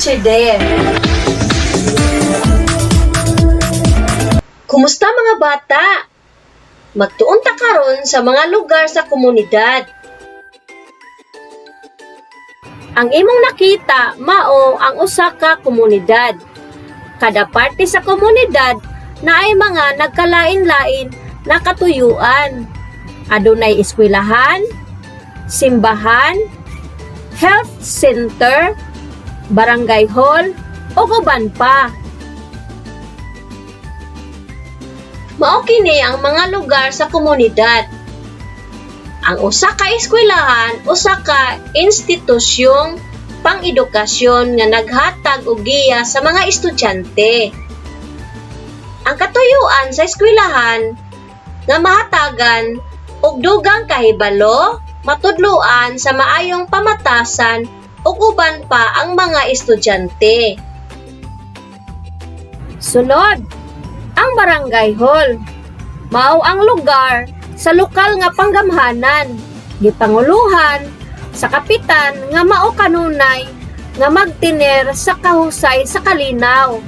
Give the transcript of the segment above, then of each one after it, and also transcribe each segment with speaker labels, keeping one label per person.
Speaker 1: future there. Kumusta mga bata? Magtuon ta karon sa mga lugar sa komunidad. Ang imong nakita mao ang usa ka komunidad. Kada parte sa komunidad na ay mga nagkalain-lain na katuyuan. Adunay eskwelahan, simbahan, health center, barangay hall, o uban pa. Mao kini ang mga lugar sa komunidad. Ang usa ka eskwelahan, usa ka institusyong pang-edukasyon nga naghatag og giya sa mga estudyante. Ang katuyuan sa eskwelahan nga mahatagan og dugang kahibalo, matudloan sa maayong pamatasan ug uban pa ang mga estudyante. Sunod, ang barangay hall. Mao ang lugar sa lokal nga panggamhanan, gipanguluhan sa kapitan nga mao kanunay nga magtiner sa kahusay sa kalinaw.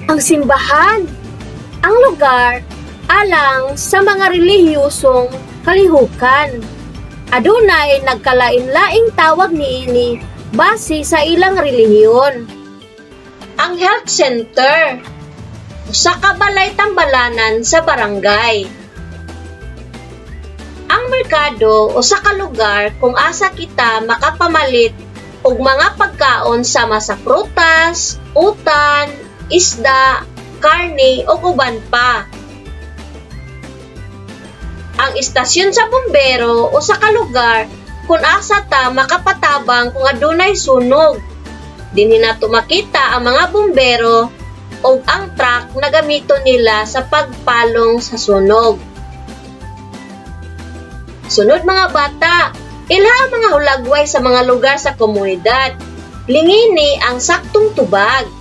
Speaker 1: Ang simbahan, ang lugar alang sa mga relihiyosong kalihukan. Adunay nagkalain-laing tawag niini base sa ilang relihiyon. Ang health center, usa ka balay-tambalanan sa barangay. Ang merkado usa ka lugar kung asa kita makapamalit og mga pagkaon sama sa prutas, utan, isda, karne ug uban pa. Ang istasyon sa bumbero usa ka lugar kung asa ta makapatabang kung adunay sunog. Dinhi nato makita ang mga bumbero o ang truck na gamiton nila sa pagpalong sa sunog. Sunod mga bata, ilha ang mga hulagway sa mga lugar sa komunidad. Lingini ang saktong tubag.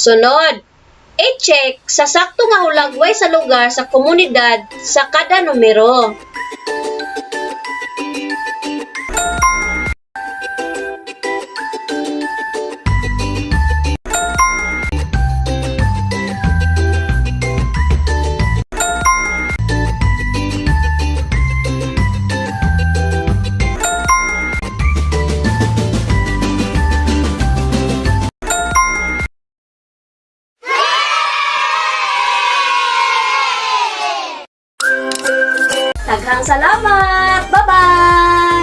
Speaker 1: Sunod, i-check sa sakto nga hulagway sa lugar sa komunidad sa kada numero. Daghang salamat! Bye-bye!